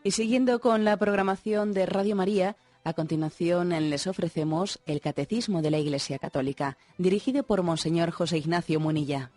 Y siguiendo con la programación de Radio María, a continuación les ofrecemos el Catecismo de la Iglesia Católica, dirigido por Monseñor José Ignacio Munilla.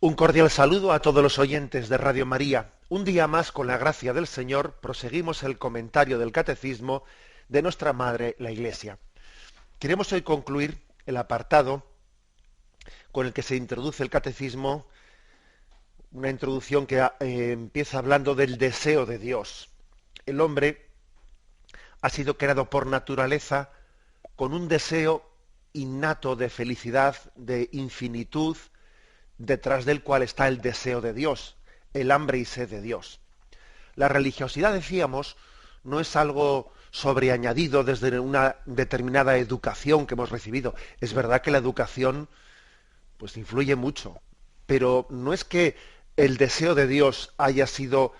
Un cordial saludo a todos los oyentes de Radio María. Un día más, con la gracia del Señor, proseguimos el comentario del Catecismo de nuestra Madre, la Iglesia. Queremos hoy concluir el apartado con el que se introduce el Catecismo, una introducción que empieza hablando del deseo de Dios. El hombre ha sido creado por naturaleza con un deseo innato de felicidad, de infinitud, detrás del cual está el deseo de Dios, el hambre y sed de Dios. La religiosidad, decíamos, no es algo sobreañadido desde una determinada educación que hemos recibido. Es verdad que la educación pues influye mucho, pero no es que el deseo de Dios haya sido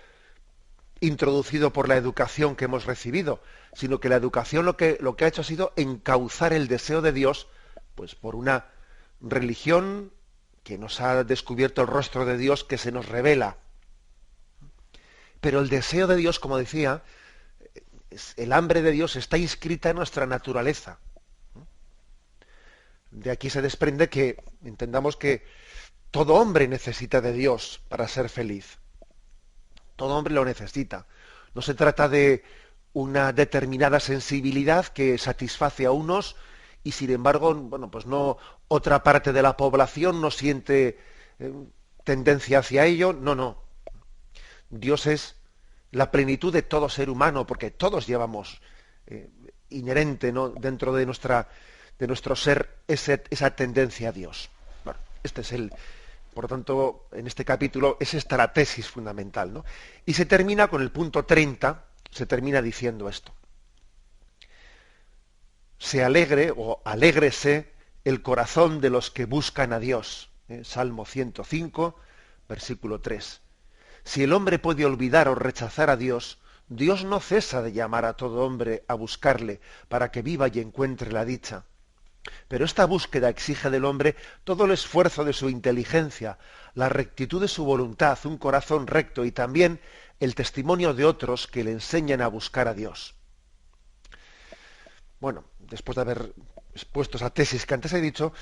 introducido por la educación que hemos recibido, sino que la educación lo que ha hecho ha sido encauzar el deseo de Dios pues por una religión que nos ha descubierto el rostro de Dios, que se nos revela. Pero el deseo de Dios, como decía, el hambre de Dios está inscrita en nuestra naturaleza. De aquí se desprende que entendamos que todo hombre necesita de Dios para ser feliz. Todo hombre lo necesita. No se trata de una determinada sensibilidad que satisface a unos y sin embargo, bueno, pues no, otra parte de la población no siente tendencia hacia ello. No. Dios es la plenitud de todo ser humano, porque todos llevamos inherente, ¿no?, dentro de nuestro ser esa tendencia a Dios. Bueno, por lo tanto, en este capítulo es esta la tesis fundamental, ¿no? Y se termina con el punto 30, se termina diciendo esto: se alegre o alégrese el corazón de los que buscan a Dios. Salmo 105, versículo 3. Si el hombre puede olvidar o rechazar a Dios, Dios no cesa de llamar a todo hombre a buscarle para que viva y encuentre la dicha. Pero esta búsqueda exige del hombre todo el esfuerzo de su inteligencia, la rectitud de su voluntad, un corazón recto y también el testimonio de otros que le enseñan a buscar a Dios. Bueno, después de haber expuesto esa tesis que antes he dicho,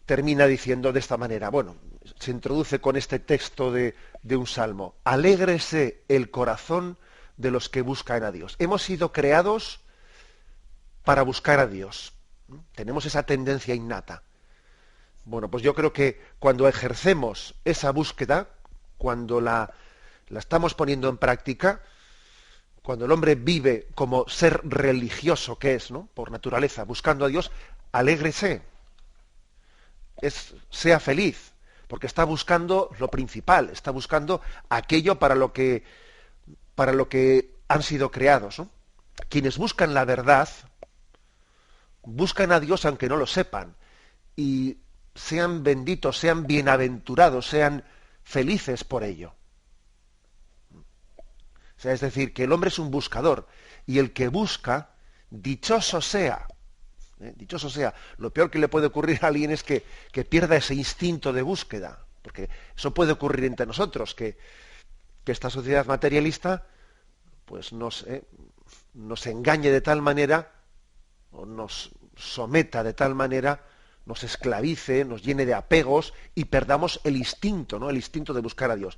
termina diciendo de esta manera. Bueno, se introduce con este texto de un salmo: alégrese el corazón de los que buscan a Dios. Hemos sido creados para buscar a Dios. Tenemos esa tendencia innata. Bueno, pues yo creo que cuando ejercemos esa búsqueda, cuando la estamos poniendo en práctica, cuando el hombre vive como ser religioso que es, ¿no?, por naturaleza, buscando a Dios, alégrese, sea feliz, porque está buscando lo principal, está buscando aquello para lo que han sido creados, ¿no? Quienes buscan la verdad, buscan a Dios aunque no lo sepan, y sean benditos, sean bienaventurados, sean felices por ello. O sea, es decir, que el hombre es un buscador, y el que busca, dichoso sea. Dichoso sea. Lo peor que le puede ocurrir a alguien es que pierda ese instinto de búsqueda, porque eso puede ocurrir entre nosotros, que esta sociedad materialista pues nos engañe de tal manera, o nos someta de tal manera, nos esclavice, nos llene de apegos y perdamos el instinto, ¿no?, el instinto de buscar a Dios.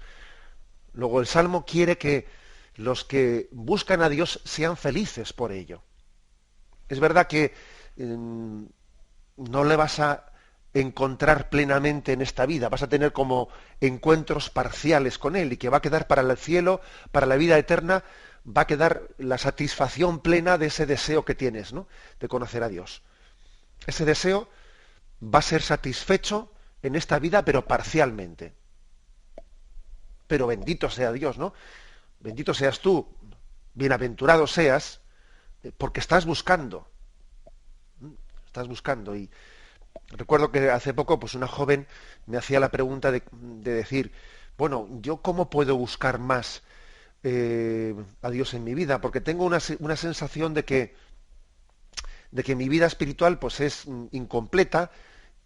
Luego el Salmo quiere que los que buscan a Dios sean felices por ello. Es verdad que no le vas a encontrar plenamente en esta vida, vas a tener como encuentros parciales con Él, y que va a quedar para el cielo, para la vida eterna, va a quedar la satisfacción plena de ese deseo que tienes, ¿no?, de conocer a Dios. Ese deseo va a ser satisfecho en esta vida, pero parcialmente. Pero bendito sea Dios, ¿no? Bendito seas tú, bienaventurado seas, porque estás buscando. Recuerdo que hace poco pues una joven me hacía la pregunta de decir, bueno, ¿yo cómo puedo buscar más a Dios en mi vida? Porque tengo una sensación de que mi vida espiritual pues es incompleta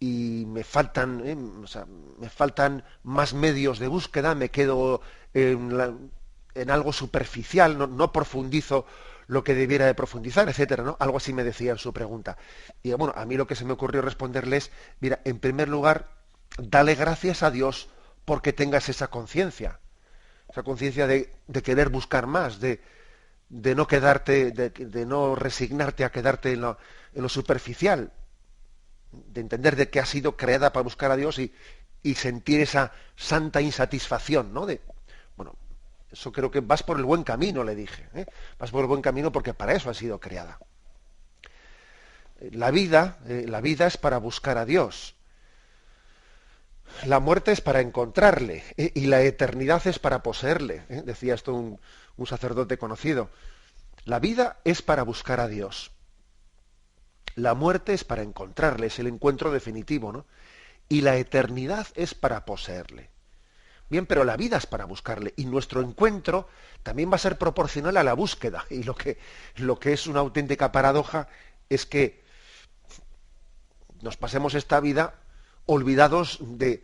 y me faltan, o sea, me faltan más medios de búsqueda, me quedo en algo superficial, no profundizo lo que debiera de profundizar, etcétera, ¿no? Algo así me decía en su pregunta. Y bueno, a mí lo que se me ocurrió responderle es, mira, en primer lugar, dale gracias a Dios porque tengas esa conciencia de querer buscar más, de no quedarte, de no resignarte a quedarte en lo superficial, de entender de que has sido creada para buscar a Dios y sentir esa santa insatisfacción, ¿no? Bueno, eso creo que vas por el buen camino, le dije, ¿eh? Vas por el buen camino porque para eso has sido creada. La vida es para buscar a Dios. La muerte es para encontrarle, y la eternidad es para poseerle, ¿eh? Decía esto un sacerdote conocido. La vida es para buscar a Dios. La muerte es para encontrarle, es el encuentro definitivo, ¿no? Y la eternidad es para poseerle. Bien, pero la vida es para buscarle y nuestro encuentro también va a ser proporcional a la búsqueda. Y lo que es una auténtica paradoja es que nos pasemos esta vida olvidados de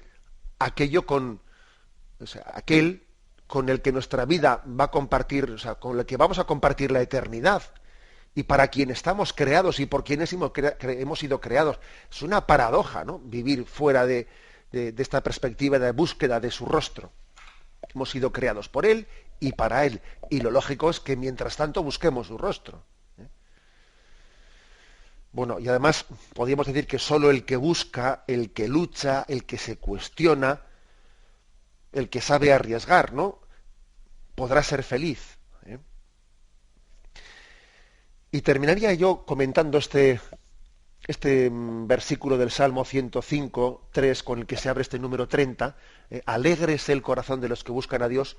aquello aquel con el que nuestra vida va a compartir, o sea, con el que vamos a compartir la eternidad y para quien estamos creados y por quienes hemos sido creados. Es una paradoja, ¿no? Vivir fuera de esta perspectiva de búsqueda de su rostro. Hemos sido creados por Él y para Él. Y lo lógico es que mientras tanto busquemos su rostro. Bueno, y además podríamos decir que solo el que busca, el que lucha, el que se cuestiona, el que sabe arriesgar, ¿no? Podrá ser feliz. Y terminaría yo comentando este versículo del Salmo 105, 3, con el que se abre este número 30, alégrese el corazón de los que buscan a Dios,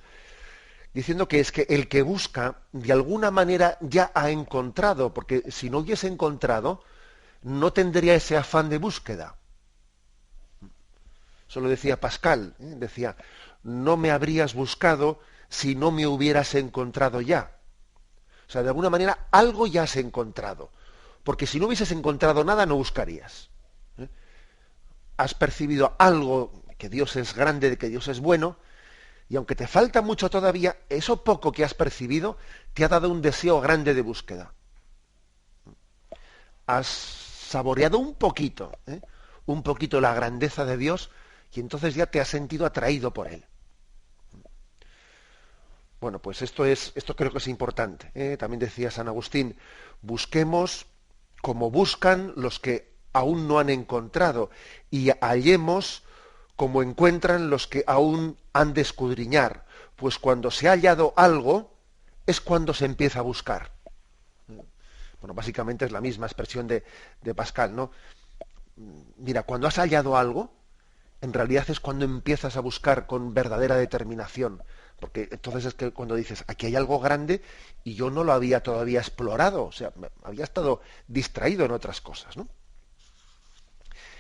diciendo que es que el que busca, de alguna manera ya ha encontrado, porque si no hubiese encontrado, no tendría ese afán de búsqueda. Eso lo decía Pascal, decía, no me habrías buscado si no me hubieras encontrado ya. O sea, de alguna manera algo ya has encontrado. Porque si no hubieses encontrado nada, no buscarías. Has percibido algo, que Dios es grande, de que Dios es bueno, y aunque te falta mucho todavía, eso poco que has percibido te ha dado un deseo grande de búsqueda. Has saboreado un poquito la grandeza de Dios, y entonces ya te has sentido atraído por Él. Bueno, pues esto creo que es importante, ¿eh? También decía San Agustín, busquemos como buscan los que aún no han encontrado, y hallemos como encuentran los que aún han de escudriñar, pues cuando se ha hallado algo es cuando se empieza a buscar. Bueno, básicamente es la misma expresión de Pascal, ¿no? Mira, cuando has hallado algo, en realidad es cuando empiezas a buscar con verdadera determinación. Porque entonces es que cuando dices, aquí hay algo grande y yo no lo había todavía explorado, o sea, había estado distraído en otras cosas, ¿no?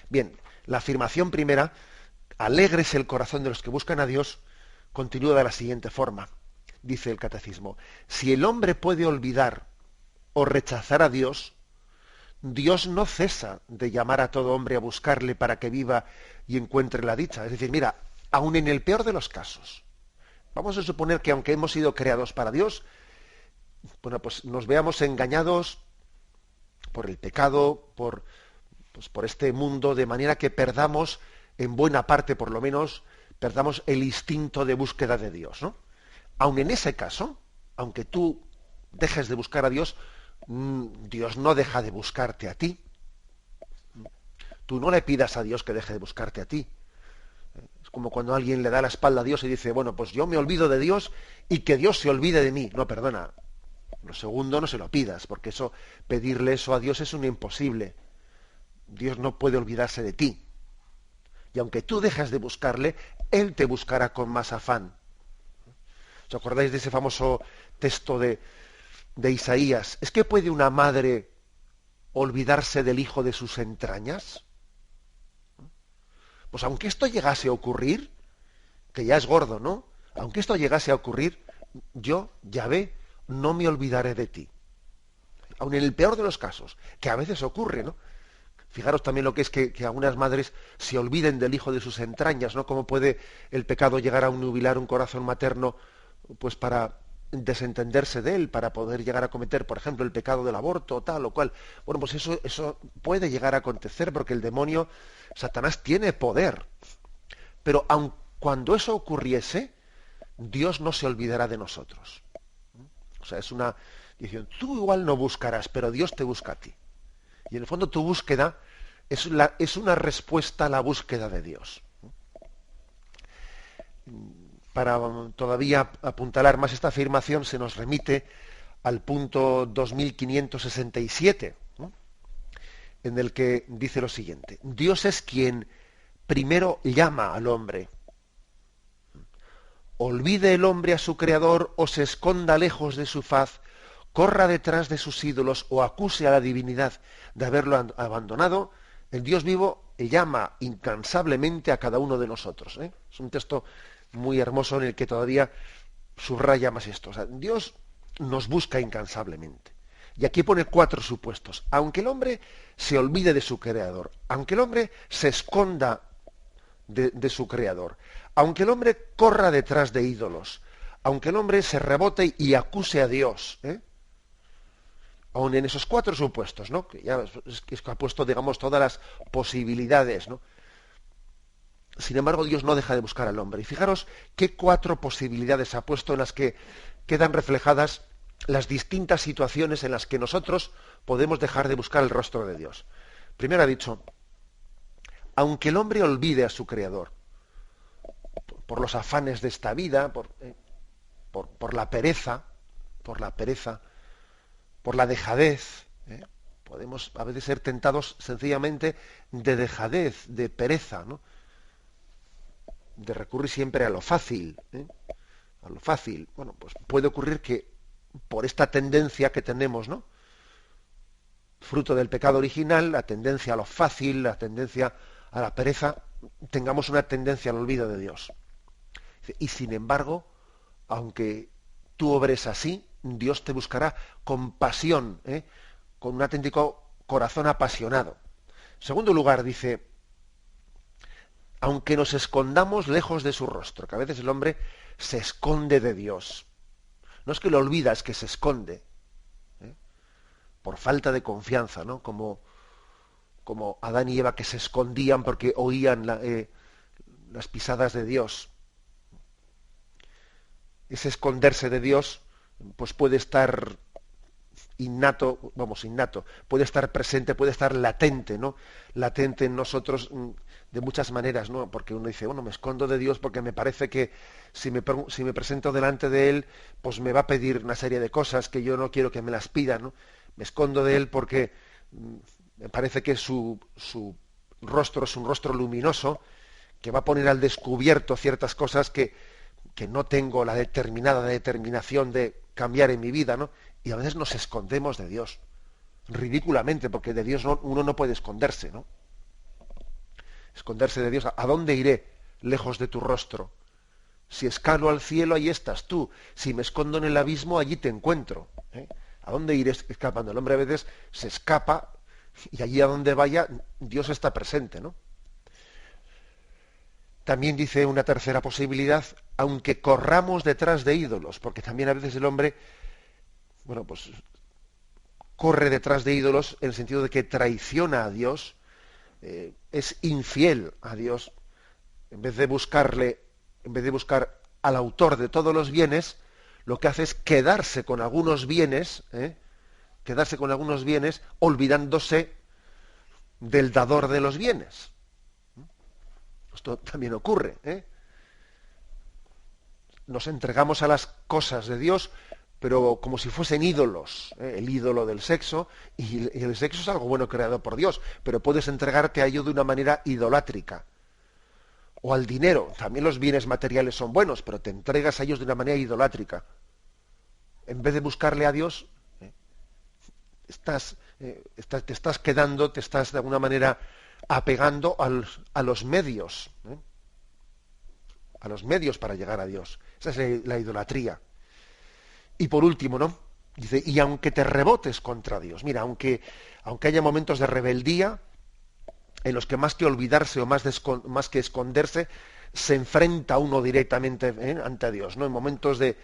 Bien, la afirmación primera, alégrese el corazón de los que buscan a Dios, continúa de la siguiente forma. Dice el Catecismo, si el hombre puede olvidar o rechazar a Dios, Dios no cesa de llamar a todo hombre a buscarle para que viva y encuentre la dicha. Es decir, mira, aun en el peor de los casos, vamos a suponer que aunque hemos sido creados para Dios, bueno, pues nos veamos engañados por el pecado, por este mundo, de manera que perdamos, en buena parte por lo menos, perdamos el instinto de búsqueda de Dios, ¿no? Aun en ese caso, aunque tú dejes de buscar a Dios, Dios no deja de buscarte a ti. Tú no le pidas a Dios que deje de buscarte a ti. Es como cuando alguien le da la espalda a Dios y dice, bueno, pues yo me olvido de Dios y que Dios se olvide de mí. No, perdona. Lo segundo no se lo pidas, porque pedirle eso a Dios es un imposible. Dios no puede olvidarse de ti. Y aunque tú dejas de buscarle, Él te buscará con más afán. ¿Os acordáis de ese famoso texto de Isaías? ¿Es que puede una madre olvidarse del hijo de sus entrañas? Pues aunque esto llegase a ocurrir, que ya es gordo, ¿no? Aunque esto llegase a ocurrir, yo, Yahvé, no me olvidaré de ti. Aun en el peor de los casos, que a veces ocurre, ¿no? Fijaros también lo que es que algunas madres se olviden del hijo de sus entrañas, ¿no? Cómo puede el pecado llegar a nubilar un corazón materno, pues para desentenderse de él, para poder llegar a cometer, por ejemplo, el pecado del aborto, tal o cual. Bueno, pues eso puede llegar a acontecer porque el demonio, Satanás, tiene poder. Pero aun cuando eso ocurriese, Dios no se olvidará de nosotros. O sea, es una diciendo, tú igual no buscarás, pero Dios te busca a ti. Y en el fondo tu búsqueda es una respuesta a la búsqueda de Dios. Para todavía apuntalar más esta afirmación, se nos remite al punto 2567, ¿no? En el que dice lo siguiente: Dios es quien primero llama al hombre. Olvide el hombre a su creador o se esconda lejos de su faz, corra detrás de sus ídolos o acuse a la divinidad de haberlo abandonado, el Dios vivo llama incansablemente a cada uno de nosotros. Es un texto muy hermoso en el que todavía subraya más esto. O sea, Dios nos busca incansablemente. Y aquí pone 4 supuestos. Aunque el hombre se olvide de su creador, aunque el hombre se esconda de su creador, aunque el hombre corra detrás de ídolos, aunque el hombre se rebote y acuse a Dios, aun en esos 4 supuestos, ¿no? Que ya es que ha puesto, digamos, todas las posibilidades, ¿no? Sin embargo, Dios no deja de buscar al hombre. Y fijaros qué 4 posibilidades ha puesto en las que quedan reflejadas las distintas situaciones en las que nosotros podemos dejar de buscar el rostro de Dios. Primero ha dicho, aunque el hombre olvide a su Creador, por los afanes de esta vida, por la pereza, por la dejadez, podemos a veces ser tentados sencillamente de dejadez, de pereza, ¿no? De recurrir siempre a lo fácil, a lo fácil. Bueno, pues puede ocurrir que por esta tendencia que tenemos, ¿no? Fruto del pecado original, la tendencia a lo fácil, la tendencia a la pereza, tengamos una tendencia al olvido de Dios. Y sin embargo, aunque tú obres así, Dios te buscará con pasión, con un auténtico corazón apasionado. En segundo lugar, dice, aunque nos escondamos lejos de su rostro, que a veces el hombre se esconde de Dios. No es que lo olvida, es que se esconde, por falta de confianza, ¿no? Como Adán y Eva, que se escondían porque oían las pisadas de Dios. Ese esconderse de Dios, pues puede estar innato, puede estar presente, puede estar latente, ¿no? Latente en nosotros de muchas maneras, ¿no? Porque uno dice, bueno, me escondo de Dios porque me parece que si me presento delante de Él, pues me va a pedir una serie de cosas que yo no quiero que me las pida, ¿no? Me escondo de Él porque me parece que su rostro es un rostro luminoso, que va a poner al descubierto ciertas cosas que no tengo la determinación de cambiar en mi vida, ¿no? Y a veces nos escondemos de Dios, ridículamente, porque de Dios uno no puede esconderse, ¿no? Esconderse de Dios. ¿A dónde iré lejos de tu rostro? Si escalo al cielo, ahí estás tú. Si me escondo en el abismo, allí te encuentro. ¿A dónde iré escapando? El hombre a veces se escapa y allí a donde vaya, Dios está presente, ¿no? También dice una tercera posibilidad, aunque corramos detrás de ídolos, porque también a veces el hombre, bueno, pues corre detrás de ídolos en el sentido de que traiciona a Dios, es infiel a Dios, en vez de buscar al autor de todos los bienes, lo que hace es quedarse con algunos bienes, olvidándose del dador de los bienes. Esto también ocurre, Nos entregamos a las cosas de Dios, pero como si fuesen ídolos, el ídolo del sexo, y el sexo es algo bueno creado por Dios, pero puedes entregarte a ello de una manera idolátrica. O al dinero, también los bienes materiales son buenos, pero te entregas a ellos de una manera idolátrica. En vez de buscarle a Dios, te estás quedando, te estás de alguna manera apegando a los medios, ¿eh? A los medios para llegar a Dios. Esa es la idolatría. Y por último, ¿no? Dice, y aunque te rebotes contra Dios, mira, aunque haya momentos de rebeldía en los que más que olvidarse o más que esconderse, se enfrenta uno directamente ante Dios, ¿no? En momentos de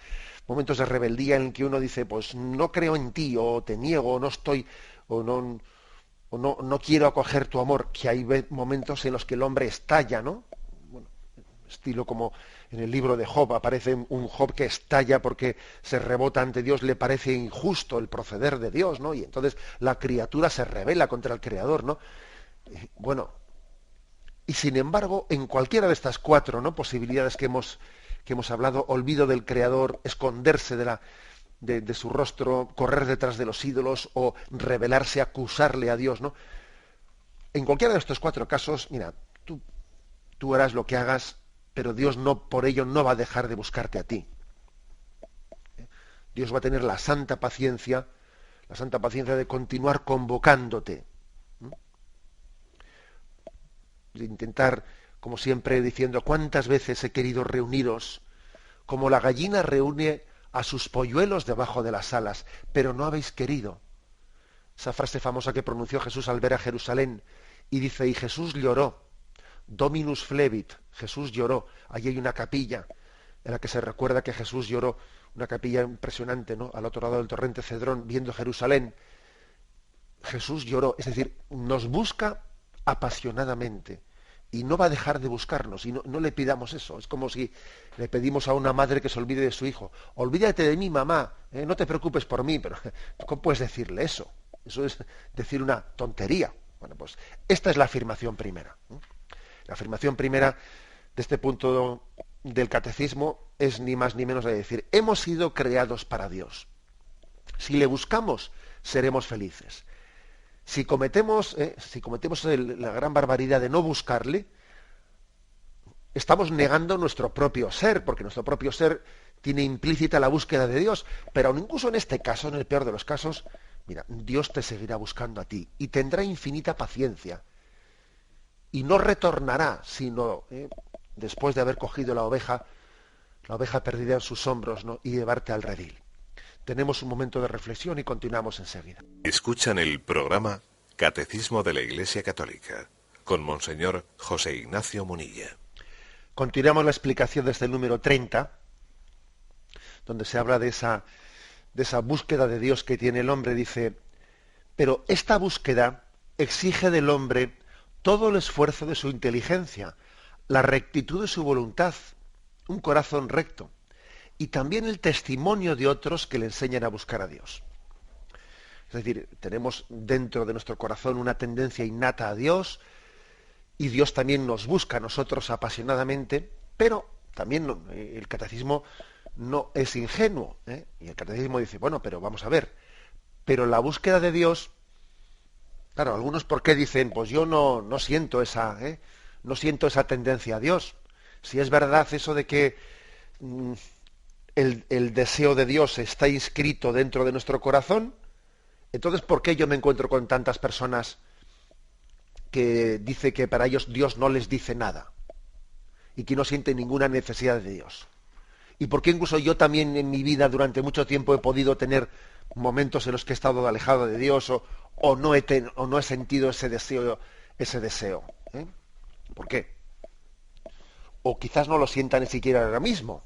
rebeldía en que uno dice, pues no creo en ti, o te niego, o no estoy, no quiero acoger tu amor, que hay momentos en los que el hombre estalla, ¿no? Bueno, estilo como en el libro de Job, aparece un Job que estalla porque se rebota ante Dios, le parece injusto el proceder de Dios, ¿no? Y entonces la criatura se rebela contra el Creador, ¿no? Bueno, y sin embargo, en cualquiera de estas cuatro, ¿no?, posibilidades que hemos hablado, olvido del Creador, esconderse de su rostro, correr detrás de los ídolos o rebelarse, acusarle a Dios, ¿no? En cualquiera de estos cuatro casos, mira, tú harás lo que hagas, pero Dios por ello no va a dejar de buscarte a ti. Dios va a tener la santa paciencia de continuar convocándote. De intentar, como siempre, diciendo, ¿cuántas veces he querido reuniros como la gallina reúne a sus polluelos debajo de las alas, pero no habéis querido? Esa frase famosa que pronunció Jesús al ver a Jerusalén, y dice, y Jesús lloró, Dominus flebit, Jesús lloró. Allí hay una capilla en la que se recuerda que Jesús lloró, una capilla impresionante, ¿no?, al otro lado del torrente Cedrón, viendo Jerusalén. Jesús lloró, es decir, nos busca apasionadamente y no va a dejar de buscarnos, y no le pidamos eso. Es como si le pedimos a una madre que se olvide de su hijo. Olvídate de mí, mamá, no te preocupes por mí, pero ¿cómo puedes decirle eso? Eso es decir una tontería. Bueno, pues esta es la afirmación primera. La afirmación primera de este punto del catecismo es ni más ni menos de decir, hemos sido creados para Dios. Si le buscamos, seremos felices. Si cometemos la gran barbaridad de no buscarle, estamos negando nuestro propio ser, porque nuestro propio ser tiene implícita la búsqueda de Dios. Pero aun incluso en este caso, en el peor de los casos, mira, Dios te seguirá buscando a ti y tendrá infinita paciencia. Y no retornará, sino después de haber cogido la oveja perdida en sus hombros, ¿no?, y llevarte al redil. Tenemos un momento de reflexión y continuamos enseguida. Escuchan el programa Catecismo de la Iglesia Católica con Monseñor José Ignacio Munilla. Continuamos la explicación desde el número 30, donde se habla de esa búsqueda de Dios que tiene el hombre. Dice, pero esta búsqueda exige del hombre todo el esfuerzo de su inteligencia, la rectitud de su voluntad, un corazón recto, y también el testimonio de otros que le enseñan a buscar a Dios. Es decir, tenemos dentro de nuestro corazón una tendencia innata a Dios, y Dios también nos busca a nosotros apasionadamente, pero también el catecismo no es ingenuo, y el catecismo dice, bueno, pero vamos a ver, pero la búsqueda de Dios, claro, algunos ¿por qué dicen? Pues yo no siento esa tendencia a Dios. Si es verdad eso de que el deseo de Dios está inscrito dentro de nuestro corazón, entonces ¿por qué yo me encuentro con tantas personas que dice que para ellos Dios no les dice nada y que no sienten ninguna necesidad de Dios? ¿Y por qué incluso yo también en mi vida durante mucho tiempo he podido tener momentos en los que he estado alejado de Dios o no he sentido ese deseo? ¿Por qué? O quizás no lo sienta ni siquiera ahora mismo.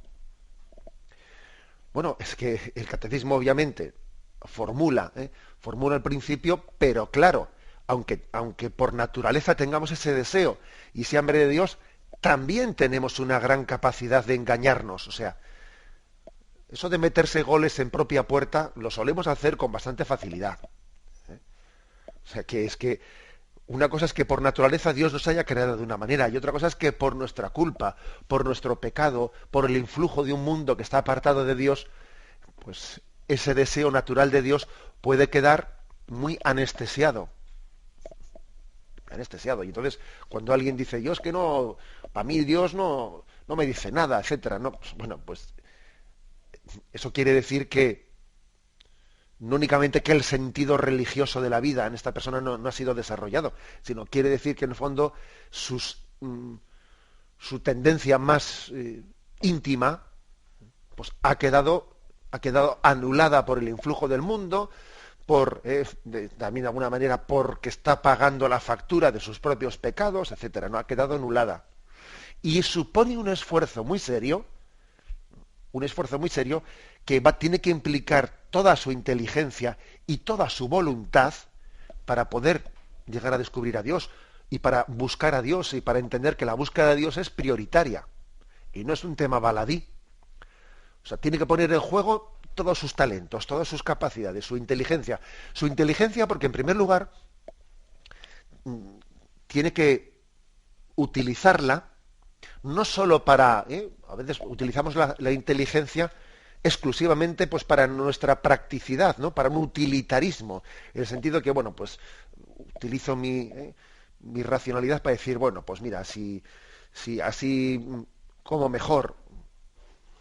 Bueno, es que el catecismo obviamente formula el principio, pero claro, aunque por naturaleza tengamos ese deseo y ese hambre de Dios, también tenemos una gran capacidad de engañarnos. O sea, eso de meterse goles en propia puerta lo solemos hacer con bastante facilidad. O sea, que es que una cosa es que por naturaleza Dios nos haya creado de una manera, y otra cosa es que por nuestra culpa, por nuestro pecado, por el influjo de un mundo que está apartado de Dios, pues ese deseo natural de Dios puede quedar muy anestesiado. Y entonces, cuando alguien dice, yo es que no, para mí Dios no me dice nada, etcétera, no, pues, bueno, pues eso quiere decir que no únicamente que el sentido religioso de la vida en esta persona no ha sido desarrollado, sino quiere decir que en el fondo su tendencia más íntima pues ha quedado anulada por el influjo del mundo, también de alguna manera porque está pagando la factura de sus propios pecados, etcétera, no ha quedado anulada. Y supone un esfuerzo muy serio que tiene que implicar toda su inteligencia y toda su voluntad para poder llegar a descubrir a Dios y para buscar a Dios y para entender que la búsqueda de Dios es prioritaria y no es un tema baladí. O sea, tiene que poner en juego todos sus talentos, todas sus capacidades, su inteligencia. Su inteligencia porque, en primer lugar, tiene que utilizarla no solo para... a veces utilizamos la inteligencia exclusivamente pues para nuestra practicidad, ¿no? Para un utilitarismo, en el sentido que, bueno, pues utilizo mi racionalidad para decir, bueno, pues mira, si así como mejor,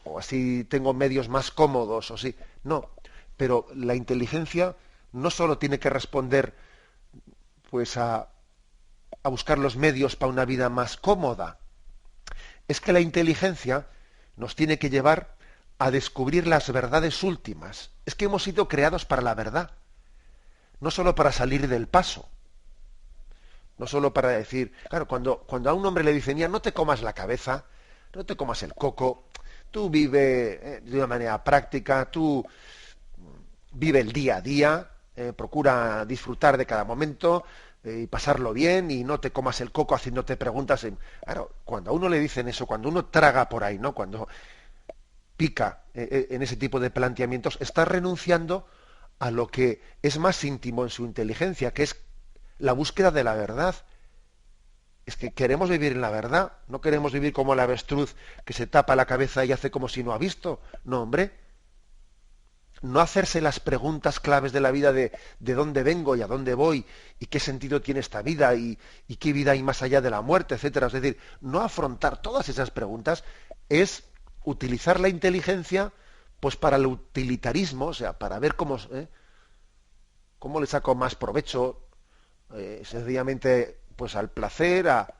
o así tengo medios más cómodos, o sí. No, pero la inteligencia no solo tiene que responder pues a buscar los medios para una vida más cómoda. Es que la inteligencia nos tiene que llevar a descubrir las verdades últimas. Es que hemos sido creados para la verdad, no solo para salir del paso, no solo para decir, claro, cuando a un hombre le dicen, mira, no te comas la cabeza, no te comas el coco, tú vive de una manera práctica, tú vive el día a día, procura disfrutar de cada momento y pasarlo bien y no te comas el coco haciéndote preguntas. Claro, cuando a uno le dicen eso, cuando uno traga por ahí, ¿no? Cuando pica en ese tipo de planteamientos, está renunciando a lo que es más íntimo en su inteligencia, que es la búsqueda de la verdad. Es que queremos vivir en la verdad, no queremos vivir como el avestruz que se tapa la cabeza y hace como si no ha visto. No, hombre. No hacerse las preguntas claves de la vida de dónde vengo y a dónde voy y qué sentido tiene esta vida y qué vida hay más allá de la muerte, etcétera. Es decir, no afrontar todas esas preguntas es utilizar la inteligencia pues para el utilitarismo, o sea, para ver cómo le saco más provecho sencillamente pues al placer, a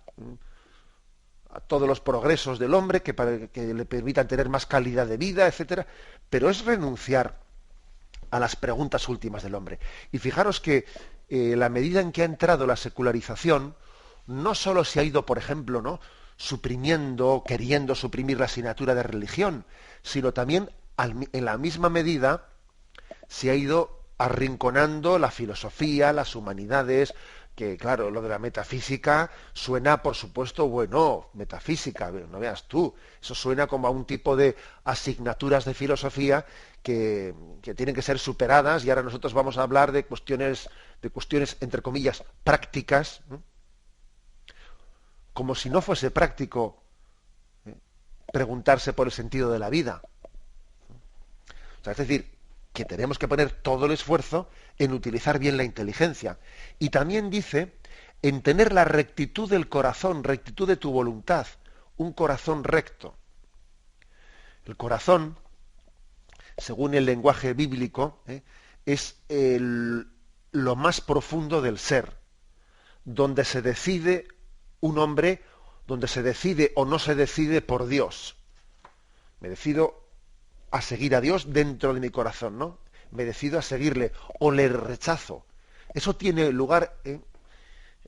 todos los progresos del hombre que le permitan tener más calidad de vida, etcétera. Pero es renunciar a las preguntas últimas del hombre. Y fijaros que la medida en que ha entrado la secularización, no solo se ha ido, por ejemplo, ¿no?, queriendo suprimir la asignatura de religión, sino también en la misma medida se ha ido arrinconando la filosofía, las humanidades, que claro, lo de la metafísica suena, por supuesto, bueno, metafísica, no veas tú, eso suena como a un tipo de asignaturas de filosofía que tienen que ser superadas, y ahora nosotros vamos a hablar de cuestiones entre comillas prácticas, como si no fuese práctico preguntarse por el sentido de la vida. O sea, es decir, que tenemos que poner todo el esfuerzo en utilizar bien la inteligencia. Y también dice en tener la rectitud del corazón, rectitud de tu voluntad, un corazón recto. El corazón, según el lenguaje bíblico, es lo más profundo del ser, donde se decide un hombre, donde se decide o no se decide por Dios. Me decido a seguir a Dios dentro de mi corazón, ¿no? Me decido a seguirle o le rechazo. Eso tiene lugar,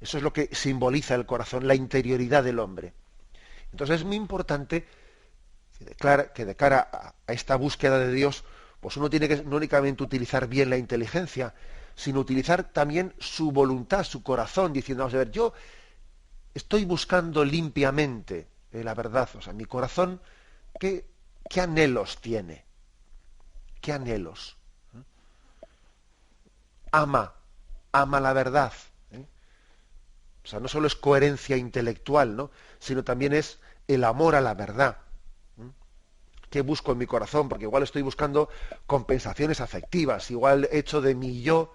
eso es lo que simboliza el corazón, la interioridad del hombre. Entonces es muy importante que de cara a esta búsqueda de Dios, pues uno tiene que no únicamente utilizar bien la inteligencia, sino utilizar también su voluntad, su corazón, diciendo, vamos a ver, yo estoy buscando limpiamente la verdad, o sea, mi corazón, ¿qué anhelos tiene? ¿Qué anhelos? Ama la verdad. O sea, no solo es coherencia intelectual, ¿no?, sino también es el amor a la verdad. ¿Qué busco en mi corazón? Porque igual estoy buscando compensaciones afectivas, igual he hecho de mi yo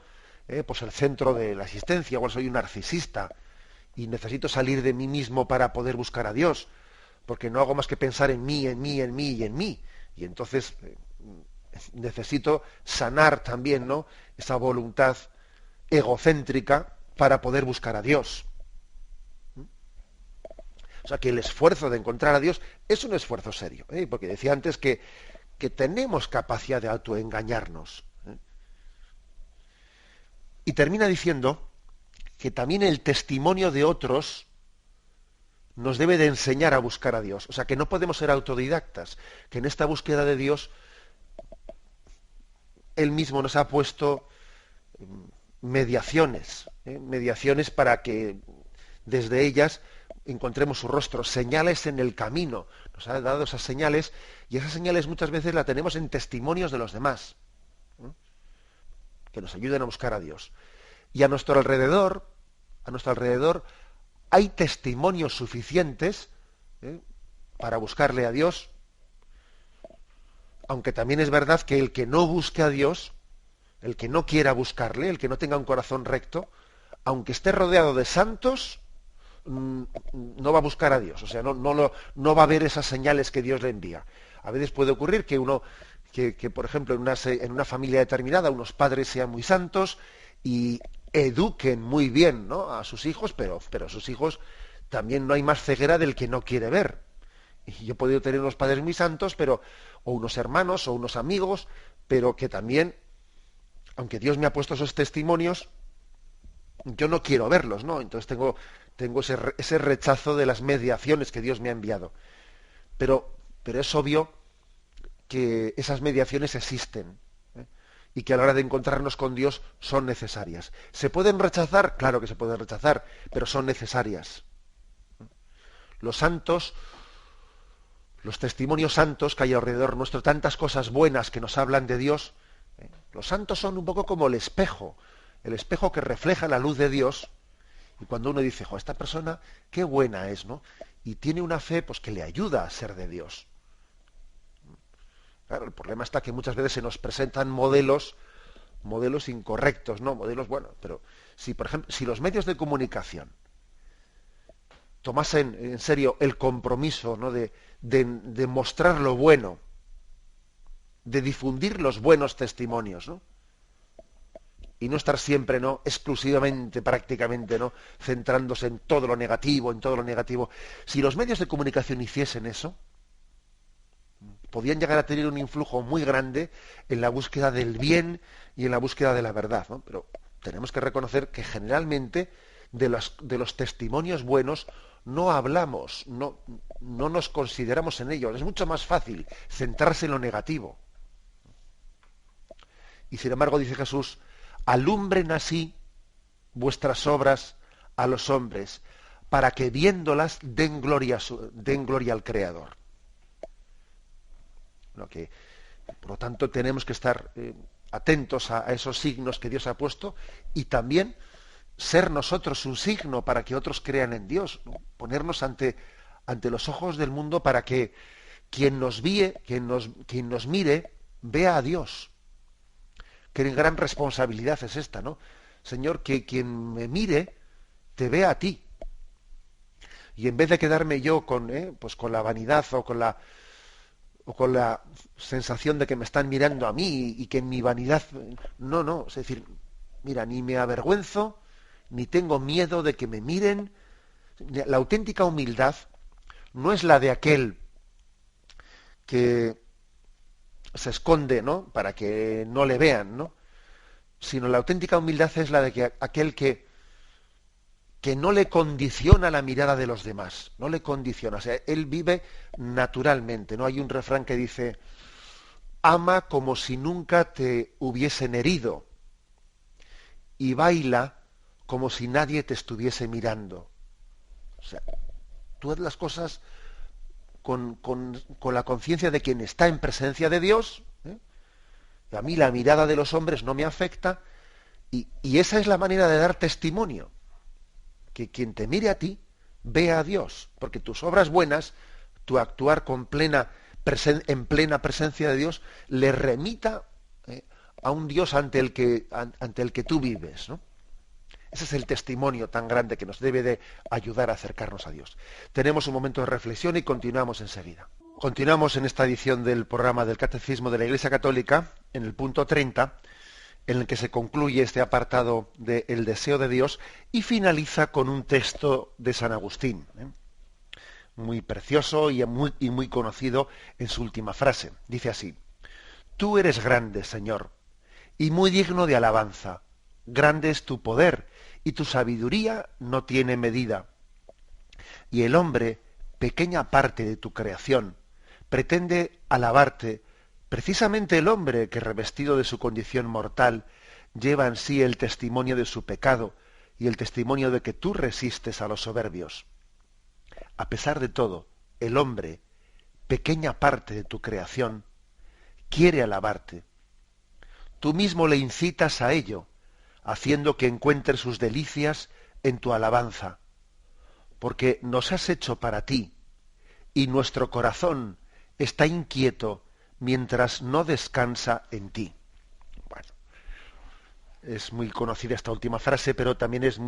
pues el centro de la existencia, igual soy un narcisista y necesito salir de mí mismo para poder buscar a Dios, porque no hago más que pensar en mí, en mí, en mí y en mí. Y entonces necesito sanar también, ¿no?, esa voluntad egocéntrica para poder buscar a Dios. O sea, que el esfuerzo de encontrar a Dios es un esfuerzo serio, porque decía antes que tenemos capacidad de autoengañarnos. Y termina diciendo que también el testimonio de otros nos debe de enseñar a buscar a Dios. O sea, que no podemos ser autodidactas, que en esta búsqueda de Dios Él mismo nos ha puesto mediaciones para que desde ellas encontremos su rostro, señales en el camino. Nos ha dado esas señales, y esas señales muchas veces las tenemos en testimonios de los demás, que nos ayuden a buscar a Dios. Y a nuestro alrededor hay testimonios suficientes para buscarle a Dios, aunque también es verdad que el que no busque a Dios, el que no quiera buscarle, el que no tenga un corazón recto, aunque esté rodeado de santos, no va a buscar a Dios. O sea, no va a ver esas señales que Dios le envía. A veces puede ocurrir que por ejemplo, en una familia determinada, unos padres sean muy santos y eduquen muy bien, ¿no?, a sus hijos, pero sus hijos también no hay más ceguera del que no quiere ver. Y yo he podido tener unos padres muy santos, o unos hermanos, o unos amigos, pero que también, aunque Dios me ha puesto esos testimonios, yo no quiero verlos, ¿no? Entonces tengo ese rechazo de las mediaciones que Dios me ha enviado. Pero es obvio que esas mediaciones existen, y que a la hora de encontrarnos con Dios son necesarias. ¿Se pueden rechazar? Claro que se pueden rechazar, pero son necesarias. Los santos, los testimonios santos que hay alrededor nuestro, tantas cosas buenas que nos hablan de Dios, los santos son un poco como el espejo que refleja la luz de Dios, y cuando uno dice, esta persona qué buena es, ¿no?, y tiene una fe pues que le ayuda a ser de Dios. Claro, el problema está que muchas veces se nos presentan modelos incorrectos, ¿no? Modelos, pero si, por ejemplo, si los medios de comunicación tomasen en serio el compromiso, ¿no?, de mostrar lo bueno, de difundir los buenos testimonios, ¿no?, y no estar siempre, ¿no?, exclusivamente, prácticamente, ¿no?, centrándose en todo lo negativo, si los medios de comunicación hiciesen eso, podían llegar a tener un influjo muy grande en la búsqueda del bien y en la búsqueda de la verdad, ¿no? Pero tenemos que reconocer que generalmente de los testimonios buenos no hablamos, no nos consideramos en ellos. Es mucho más fácil centrarse en lo negativo. Y sin embargo, dice Jesús, alumbren así vuestras obras a los hombres, para que viéndolas den gloria al Creador. Por lo tanto, tenemos que estar atentos a esos signos que Dios ha puesto, y también ser nosotros un signo para que otros crean en Dios, ¿no? Ponernos ante los ojos del mundo para que quien nos mire, vea a Dios. Qué gran responsabilidad es esta, ¿no? Señor, que quien me mire te vea a ti. Y en vez de quedarme yo con la vanidad o con la sensación de que me están mirando a mí y que en mi vanidad... No, es decir, mira, ni me avergüenzo, ni tengo miedo de que me miren. La auténtica humildad no es la de aquel que se esconde, ¿no?, para que no le vean, ¿no?, sino la auténtica humildad es la de aquel que no le condiciona la mirada de los demás, no le condiciona, o sea, él vive naturalmente, ¿no? Hay un refrán que dice, ama como si nunca te hubiesen herido y baila como si nadie te estuviese mirando. O sea, tú haz las cosas con la conciencia de quien está en presencia de Dios, A mí la mirada de los hombres no me afecta, y esa es la manera de dar testimonio. Que quien te mire a ti, vea a Dios, porque tus obras buenas, tu actuar en plena presencia de Dios, le remita a un Dios ante el que tú vives, ¿no? Ese es el testimonio tan grande que nos debe de ayudar a acercarnos a Dios. Tenemos un momento de reflexión y continuamos enseguida. Continuamos en esta edición del programa del Catecismo de la Iglesia Católica, en el punto 30, en el que se concluye este apartado de El deseo de Dios y finaliza con un texto de San Agustín, muy precioso y muy conocido en su última frase. Dice así: Tú eres grande, Señor, y muy digno de alabanza. Grande es tu poder, y tu sabiduría no tiene medida. Y el hombre, pequeña parte de tu creación, pretende alabarte, precisamente el hombre que, revestido de su condición mortal, lleva en sí el testimonio de su pecado y el testimonio de que tú resistes a los soberbios. A pesar de todo, el hombre, pequeña parte de tu creación, quiere alabarte. Tú mismo le incitas a ello, haciendo que encuentre sus delicias en tu alabanza, porque nos has hecho para ti, y nuestro corazón está inquieto mientras no descansa en ti. Bueno, es muy conocida esta última frase, pero también es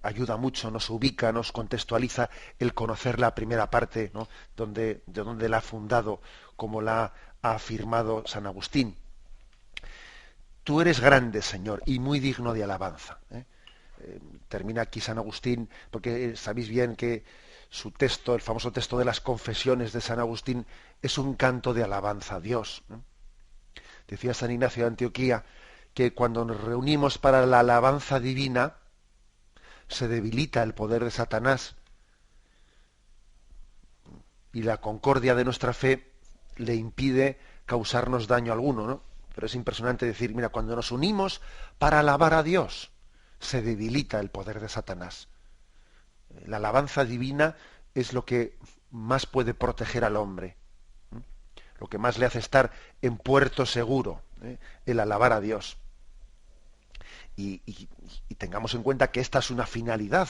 ayuda mucho, nos ubica, nos contextualiza el conocer la primera parte, ¿no? de donde la ha fundado, como la ha afirmado San Agustín. Tú eres grande, Señor, y muy digno de alabanza. Termina aquí San Agustín, porque sabéis bien que su texto, el famoso texto de las Confesiones de San Agustín, es un canto de alabanza a Dios. Decía San Ignacio de Antioquía que cuando nos reunimos para la alabanza divina, se debilita el poder de Satanás y la concordia de nuestra fe le impide causarnos daño alguno, ¿no? Pero es impresionante decir, mira, cuando nos unimos para alabar a Dios, se debilita el poder de Satanás. La alabanza divina es lo que más puede proteger al hombre, lo que más le hace estar en puerto seguro, el alabar a Dios. Y tengamos en cuenta que esta es una finalidad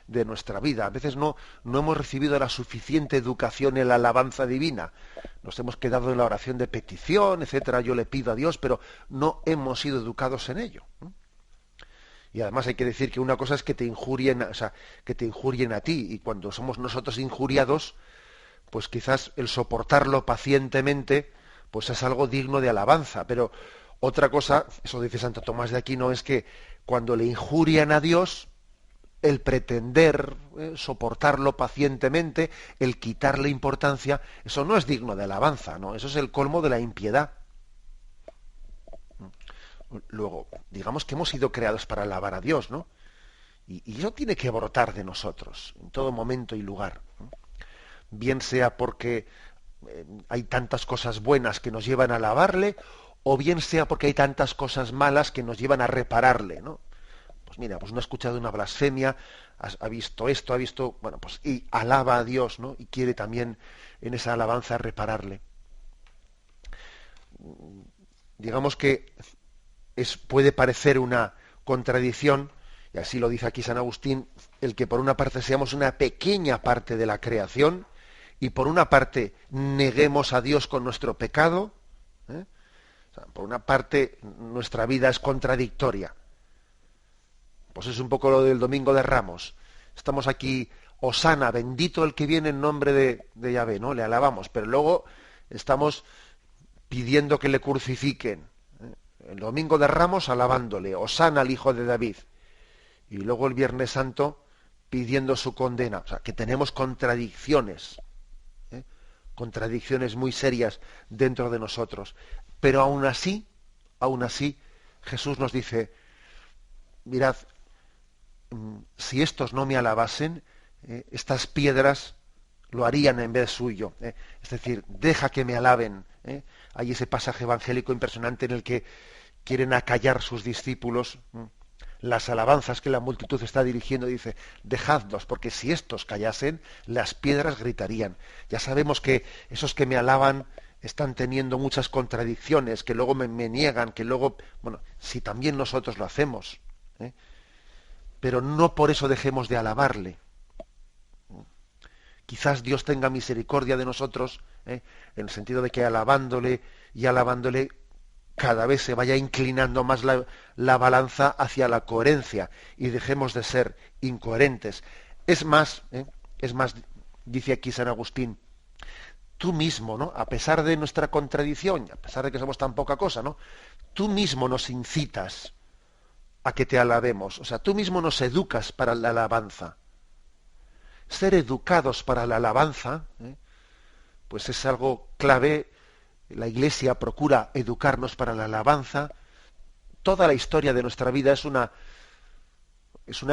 de nuestra vida. A veces no hemos recibido la suficiente educación en la alabanza divina. Nos hemos quedado en la oración de petición, etcétera. Yo le pido a Dios, pero no hemos sido educados en ello. Y además hay que decir que una cosa es que te injurien, que te injurien a ti, y cuando somos nosotros injuriados, pues quizás el soportarlo pacientemente, pues es algo digno de alabanza. Pero otra cosa, eso dice Santo Tomás de Aquino, es que cuando le injurian a Dios, el pretender soportarlo pacientemente, el quitarle importancia, eso no es digno de alabanza, ¿no? Eso es el colmo de la impiedad. Luego, digamos que hemos sido creados para alabar a Dios, ¿no? Y eso tiene que brotar de nosotros, en todo momento y lugar, ¿no? Bien sea porque hay tantas cosas buenas que nos llevan a alabarle, o bien sea porque hay tantas cosas malas que nos llevan a repararle, ¿no? Pues mira, pues uno ha escuchado una blasfemia, ha visto esto, bueno, pues y alaba a Dios, ¿no? Y quiere también en esa alabanza repararle. Digamos que puede parecer una contradicción, y así lo dice aquí San Agustín, el que por una parte seamos una pequeña parte de la creación y por una parte neguemos a Dios con nuestro pecado. O sea, por una parte nuestra vida es contradictoria. Pues es un poco lo del Domingo de Ramos. Estamos aquí, Hosana, bendito el que viene en nombre de Yahvé, ¿no? Le alabamos, pero luego estamos pidiendo que le crucifiquen. El Domingo de Ramos alabándole, Hosana al Hijo de David. Y luego el Viernes Santo pidiendo su condena. O sea, que tenemos contradicciones, contradicciones muy serias dentro de nosotros. Pero aún así, Jesús nos dice, mirad, si estos no me alabasen, estas piedras lo harían en vez suyo. Es decir, deja que me alaben. Hay ese pasaje evangélico impresionante en el que quieren acallar sus discípulos las alabanzas que la multitud está dirigiendo. Dice, dejadlos, porque si estos callasen, las piedras gritarían. Ya sabemos que esos que me alaban están teniendo muchas contradicciones, que luego me niegan, que luego, bueno, si también nosotros lo hacemos, pero no por eso dejemos de alabarle. Quizás Dios tenga misericordia de nosotros, en el sentido de que alabándole cada vez se vaya inclinando más la balanza hacia la coherencia y dejemos de ser incoherentes. Es más, Es más, dice aquí San Agustín, tú mismo, ¿no? A pesar de nuestra contradicción, a pesar de que somos tan poca cosa, ¿no? Tú mismo nos incitas a que te alabemos. O sea, tú mismo nos educas para la alabanza. Ser educados para la alabanza, pues es algo clave. La Iglesia procura educarnos para la alabanza. Toda la historia de nuestra vida es una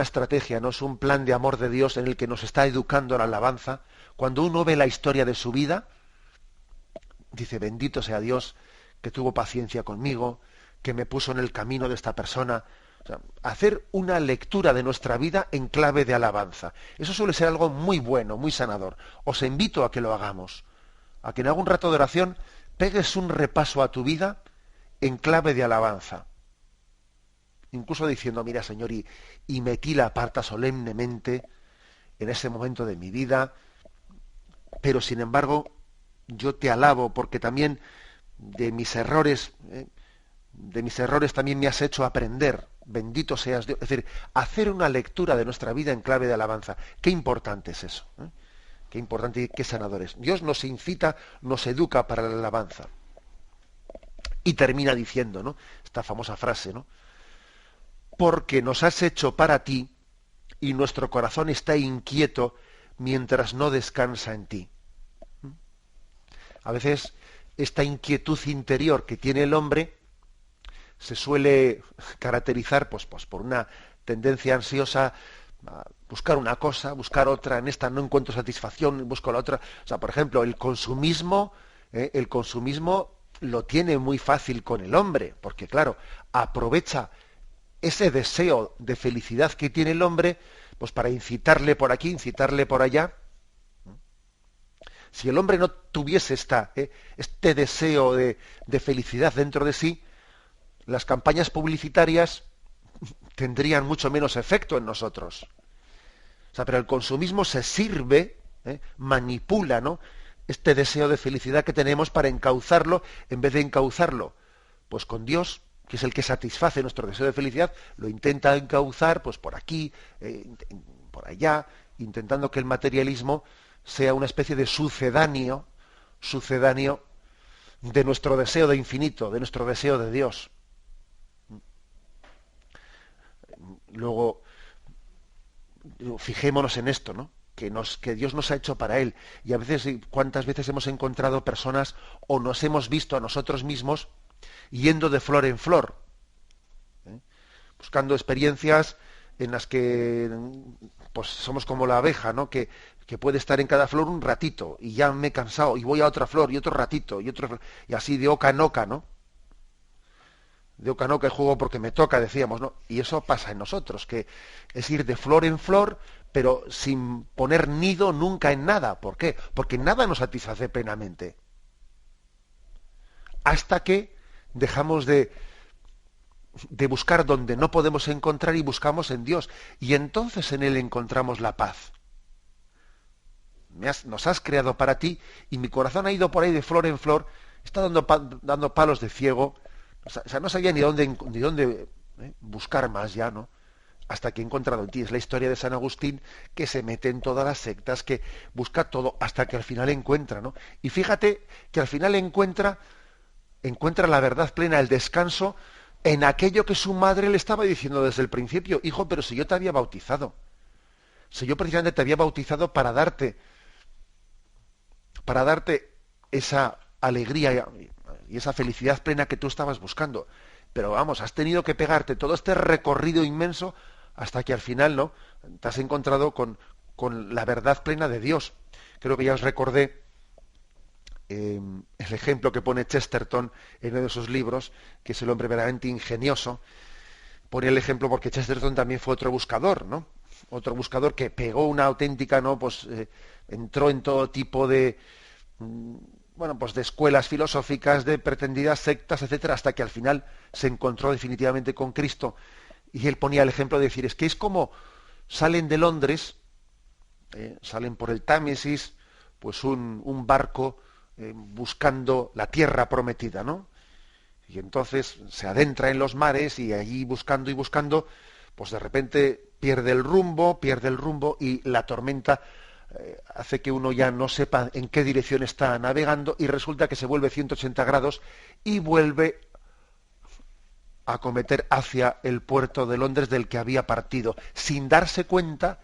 estrategia, no es un plan de amor de Dios en el que nos está educando a la alabanza. Cuando uno ve la historia de su vida, dice, bendito sea Dios que tuvo paciencia conmigo, que me puso en el camino de esta persona. O sea, hacer una lectura de nuestra vida en clave de alabanza. Eso suele ser algo muy bueno, muy sanador. Os invito a que lo hagamos. A que en algún rato de oración pegues un repaso a tu vida en clave de alabanza. Incluso diciendo, mira Señor, y metí la aparta solemnemente en ese momento de mi vida, pero sin embargo yo te alabo porque también de mis errores también me has hecho aprender. Bendito seas Dios. Es decir, hacer una lectura de nuestra vida en clave de alabanza. Qué importante es eso. Qué importante y qué sanador es. Dios nos incita, nos educa para la alabanza. Y termina diciendo, ¿no? Esta famosa frase, ¿no? Porque nos has hecho para ti y nuestro corazón está inquieto mientras no descansa en ti. A veces esta inquietud interior que tiene el hombre se suele caracterizar pues por una tendencia ansiosa a buscar una cosa, buscar otra, en esta no encuentro satisfacción, busco la otra. O sea, por ejemplo, el consumismo lo tiene muy fácil con el hombre, porque claro, aprovecha ese deseo de felicidad que tiene el hombre, pues para incitarle por aquí, incitarle por allá. Si el hombre no tuviese este deseo de felicidad dentro de sí, las campañas publicitarias tendrían mucho menos efecto en nosotros. O sea, pero el consumismo se sirve, manipula, ¿no?, este deseo de felicidad que tenemos para encauzarlo, en vez de encauzarlo pues con Dios, que es el que satisface nuestro deseo de felicidad, lo intenta encauzar pues por aquí, por allá, intentando que el materialismo sea una especie de sucedáneo de nuestro deseo de infinito, de nuestro deseo de Dios. Luego, fijémonos en esto, ¿no? Que Dios nos ha hecho para Él. Y a veces, ¿cuántas veces hemos encontrado personas o nos hemos visto a nosotros mismos yendo de flor en flor? Buscando experiencias en las que pues somos como la abeja, ¿no? Que puede estar en cada flor un ratito y ya me he cansado y voy a otra flor y otro ratito y así de oca en oca, ¿no? De oca en oca juego porque me toca, decíamos, ¿no? Y eso pasa en nosotros, que es ir de flor en flor, pero sin poner nido nunca en nada. ¿Por qué? Porque nada nos satisface plenamente. Hasta que dejamos de buscar donde no podemos encontrar y buscamos en Dios. Y entonces en Él encontramos la paz. Nos has creado para ti y mi corazón ha ido por ahí de flor en flor, está dando palos de ciego. O sea, no sabía ni dónde buscar más ya, ¿no? Hasta que he encontrado en ti. Es la historia de San Agustín, que se mete en todas las sectas, que busca todo, hasta que al final encuentra, ¿no? Y fíjate que al final encuentra la verdad plena, el descanso, en aquello que su madre le estaba diciendo desde el principio. Hijo, pero si yo te había bautizado, si yo precisamente te había bautizado para darte esa alegría y esa felicidad plena que tú estabas buscando. Pero vamos, has tenido que pegarte todo este recorrido inmenso hasta que al final, ¿no?, te has encontrado con la verdad plena de Dios. Creo que ya os recordé el ejemplo que pone Chesterton en uno de sus libros, que es el hombre verdaderamente ingenioso. Pone el ejemplo porque Chesterton también fue otro buscador, ¿no? Otro buscador que pegó una auténtica, ¿no?, pues entró en todo tipo de pues de escuelas filosóficas, de pretendidas sectas, etcétera, hasta que al final se encontró definitivamente con Cristo. Y él ponía el ejemplo de decir, es que es como salen de Londres, salen por el Támesis, pues un barco buscando la tierra prometida, ¿no? Y entonces se adentra en los mares y allí buscando y buscando, pues de repente pierde el rumbo y la tormenta hace que uno ya no sepa en qué dirección está navegando y resulta que se vuelve 180 grados y vuelve a acometer hacia el puerto de Londres del que había partido, sin darse cuenta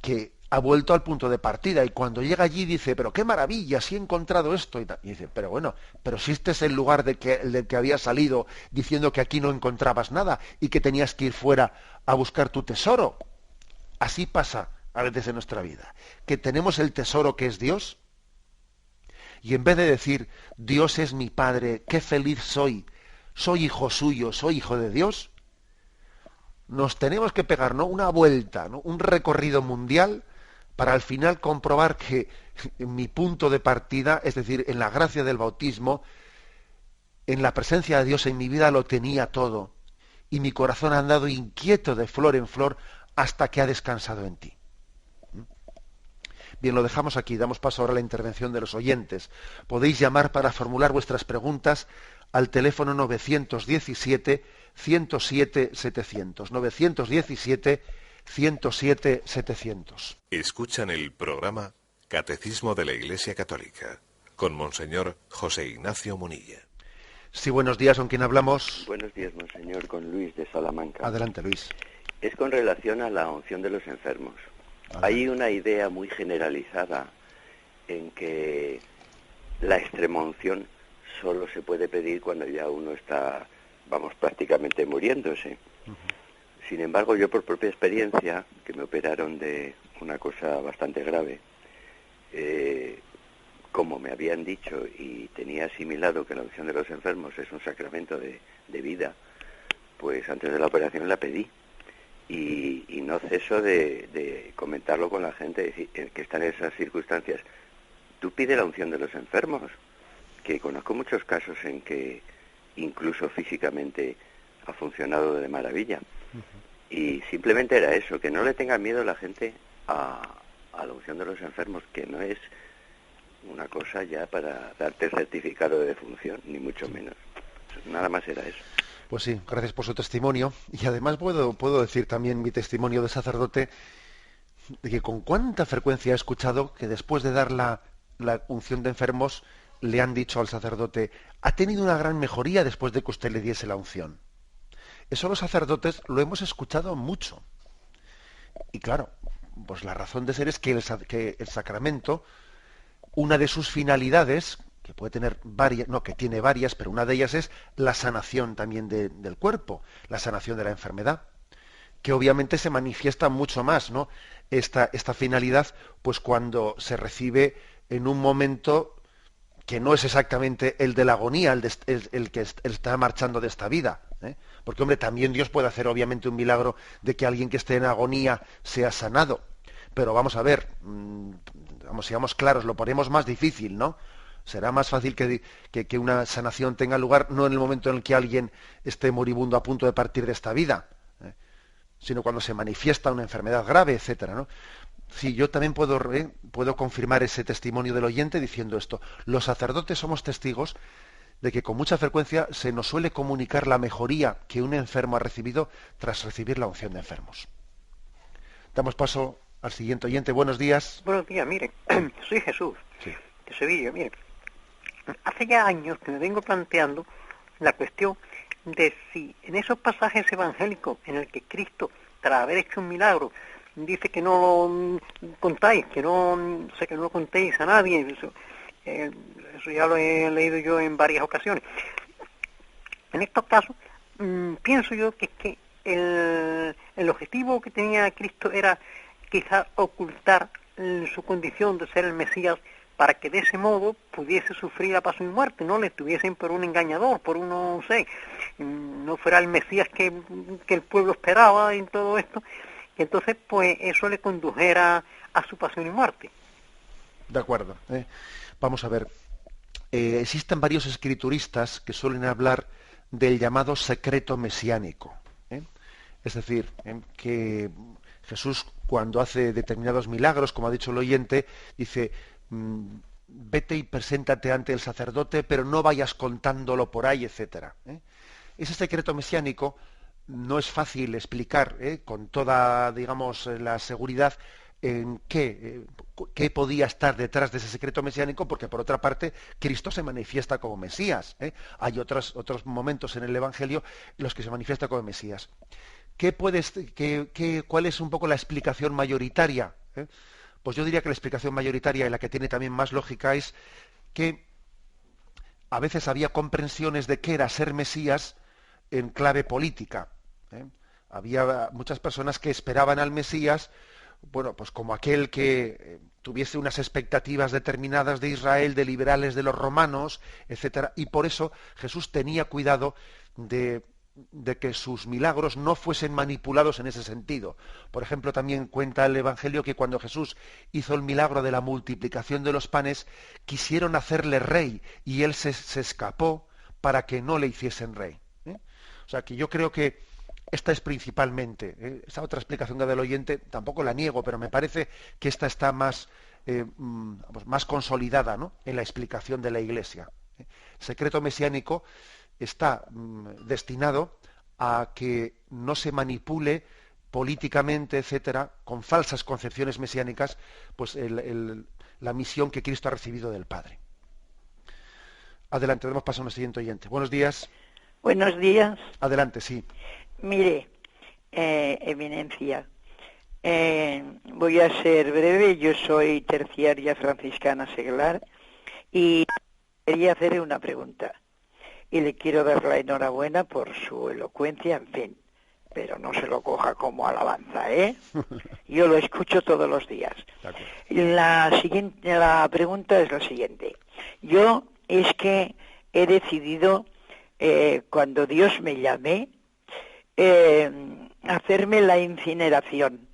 que ha vuelto al punto de partida, y cuando llega allí dice, pero qué maravilla, si he encontrado esto, y dice, pero bueno, pero si este es el lugar del que había salido diciendo que aquí no encontrabas nada y que tenías que ir fuera a buscar tu tesoro. Así pasa a veces en nuestra vida, que tenemos el tesoro que es Dios, y en vez de decir, Dios es mi Padre, qué feliz soy hijo suyo, soy hijo de Dios, nos tenemos que pegar, ¿no?, una vuelta, ¿no?, un recorrido mundial para al final comprobar que en mi punto de partida, es decir, en la gracia del bautismo, en la presencia de Dios en mi vida lo tenía todo, y mi corazón ha andado inquieto de flor en flor hasta que ha descansado en ti. Bien, lo dejamos aquí, damos paso ahora a la intervención de los oyentes. Podéis llamar para formular vuestras preguntas al teléfono 917-107-700. 917-107-700. Escuchan el programa Catecismo de la Iglesia Católica con Monseñor José Ignacio Munilla. Sí, buenos días, ¿con quién hablamos? Buenos días, monseñor, con Luis de Salamanca. Adelante, Luis. Es con relación a la unción de los enfermos. Hay una idea muy generalizada en que la extremunción solo se puede pedir cuando ya uno está, prácticamente muriéndose. Sin embargo, yo por propia experiencia, que me operaron de una cosa bastante grave, como me habían dicho y tenía asimilado que la unción de los enfermos es un sacramento de vida, pues antes de la operación la pedí. Y no ceso de comentarlo con la gente que está en esas circunstancias. Tú pide la unción de los enfermos, que conozco muchos casos en que incluso físicamente ha funcionado de maravilla. Y simplemente era eso, que no le tenga miedo la gente a la unción de los enfermos, que no es una cosa ya para darte certificado de defunción, ni mucho menos. Nada más era eso. Pues sí, gracias por su testimonio. Y además puedo decir también mi testimonio de sacerdote, de que con cuánta frecuencia he escuchado que después de dar la unción de enfermos le han dicho al sacerdote, ha tenido una gran mejoría después de que usted le diese la unción. Eso los sacerdotes lo hemos escuchado mucho. Y claro, pues la razón de ser es que el sacramento, una de sus finalidades, que puede tener varias, que tiene varias, pero una de ellas es la sanación también del cuerpo, la sanación de la enfermedad, que obviamente se manifiesta mucho más, ¿no?, esta finalidad, pues cuando se recibe en un momento que no es exactamente el de la agonía, el que está marchando de esta vida, ¿eh? Porque, hombre, también Dios puede hacer obviamente un milagro de que alguien que esté en agonía sea sanado, pero vamos a ver, seamos claros, lo ponemos más difícil, ¿no? Será más fácil que una sanación tenga lugar no en el momento en el que alguien esté moribundo a punto de partir de esta vida, sino cuando se manifiesta una enfermedad grave, etcétera, ¿no? Sí, yo también puedo confirmar ese testimonio del oyente diciendo esto. Los sacerdotes somos testigos de que con mucha frecuencia se nos suele comunicar la mejoría que un enfermo ha recibido tras recibir la unción de enfermos. Damos paso al siguiente oyente. Buenos días. Buenos días, mire, soy Jesús, Sí. de Sevilla, mire. Hace ya años que me vengo planteando la cuestión de si en esos pasajes evangélicos en el que Cristo, tras haber hecho un milagro, dice que no lo contáis, que no lo contéis a nadie, eso ya lo he leído yo en varias ocasiones. En estos casos, pienso yo que es que el objetivo que tenía Cristo era quizás ocultar su condición de ser el Mesías, para que de ese modo pudiese sufrir a paso y muerte, no le tuviesen por un engañador, por uno, no fuera el Mesías que el pueblo esperaba en todo esto, y entonces pues eso le condujera a su pasión y muerte. De acuerdo. Vamos a ver. Existen varios escrituristas que suelen hablar del llamado secreto mesiánico. Es decir, que Jesús, cuando hace determinados milagros, como ha dicho el oyente, dice, vete y preséntate ante el sacerdote, pero no vayas contándolo por ahí, etcétera. Ese secreto mesiánico no es fácil explicar con toda, digamos, la seguridad en qué podía estar detrás de ese secreto mesiánico, porque por otra parte Cristo se manifiesta como Mesías. Hay otros momentos en el Evangelio en los que se manifiesta como Mesías. ¿Cuál es un poco la explicación mayoritaria? Pues yo diría que la explicación mayoritaria, y la que tiene también más lógica, es que a veces había comprensiones de qué era ser Mesías en clave política. Había muchas personas que esperaban al Mesías, bueno, pues como aquel que tuviese unas expectativas determinadas de Israel, de liberales de los romanos, etcétera, y por eso Jesús tenía cuidado de que sus milagros no fuesen manipulados en ese sentido. Por ejemplo, también cuenta el Evangelio que cuando Jesús hizo el milagro de la multiplicación de los panes, quisieron hacerle rey y él se escapó para que no le hiciesen rey. O sea que yo creo que esta es principalmente, esa otra explicación que da el oyente, tampoco la niego, pero me parece que esta está más consolidada, ¿no?, en la explicación de la Iglesia. El secreto mesiánico está destinado a que no se manipule políticamente, etcétera, con falsas concepciones mesiánicas, pues la misión que Cristo ha recibido del Padre. Adelante, damos paso a un siguiente oyente. Buenos días. Buenos días. Adelante, sí. Mire, Eminencia, voy a ser breve. Yo soy terciaria franciscana seglar y quería hacerle una pregunta. Y le quiero dar la enhorabuena por su elocuencia, en fin, pero no se lo coja como alabanza, ¿eh? Yo lo escucho todos los días. La pregunta es la siguiente. Yo es que he decidido, cuando Dios me llame, hacerme la incineración.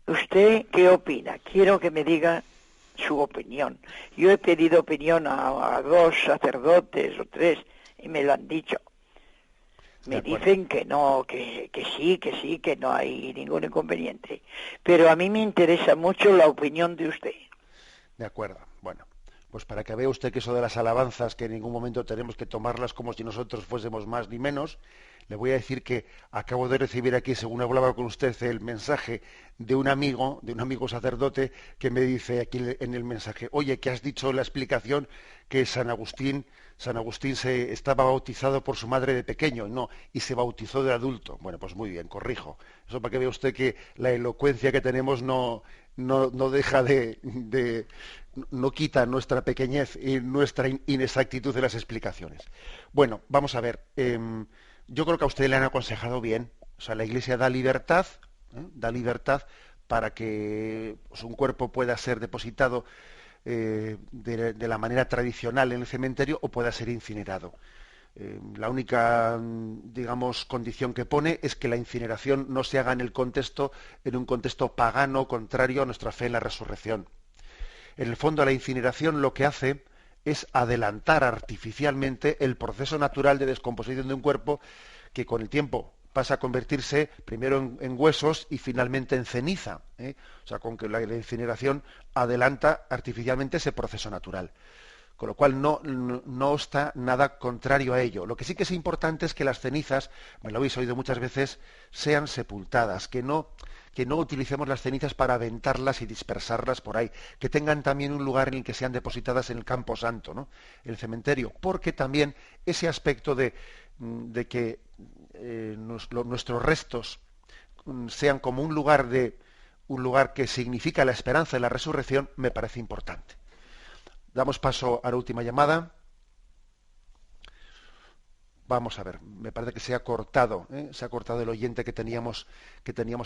¿Usted qué opina? Quiero que me diga su opinión. Yo he pedido opinión a 2 sacerdotes o 3 y me lo han dicho. Me dicen que no, que sí, que no hay ningún inconveniente. Pero a mí me interesa mucho la opinión de usted. De acuerdo. Bueno, pues para que vea usted que eso de las alabanzas, que en ningún momento tenemos que tomarlas como si nosotros fuésemos más ni menos, le voy a decir que acabo de recibir aquí, según hablaba con usted, el mensaje de un amigo sacerdote, que me dice aquí en el mensaje: oye, que has dicho en la explicación que San Agustín se estaba bautizado por su madre de pequeño, y se bautizó de adulto. Bueno, pues muy bien, corrijo. Eso para que vea usted que la elocuencia que tenemos no deja no quita nuestra pequeñez y nuestra inexactitud de las explicaciones. Bueno, vamos a ver. Yo creo que a usted le han aconsejado bien. O sea, la Iglesia da libertad para que pues, un cuerpo pueda ser depositado de la manera tradicional en el cementerio o pueda ser incinerado. La única, digamos, condición que pone es que la incineración no se haga en un contexto pagano, contrario a nuestra fe en la resurrección. En el fondo, la incineración lo que hace es adelantar artificialmente el proceso natural de descomposición de un cuerpo que con el tiempo pasa a convertirse primero en huesos y finalmente en ceniza. O sea, con que la incineración adelanta artificialmente ese proceso natural. Con lo cual no está nada contrario a ello. Lo que sí que es importante es que las cenizas, me lo habéis oído muchas veces, sean sepultadas, que no utilicemos las cenizas para aventarlas y dispersarlas por ahí, que tengan también un lugar en el que sean depositadas en el campo santo, ¿no?, el cementerio, porque también ese aspecto de que nuestros restos sean como un lugar que significa la esperanza de la resurrección, me parece importante. Damos paso a la última llamada. Vamos a ver, me parece que se ha cortado el oyente que teníamos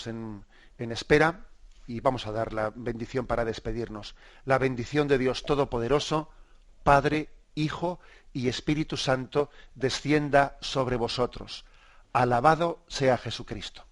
en espera, y vamos a dar la bendición para despedirnos. La bendición de Dios Todopoderoso, Padre, Hijo y Espíritu Santo, descienda sobre vosotros. Alabado sea Jesucristo.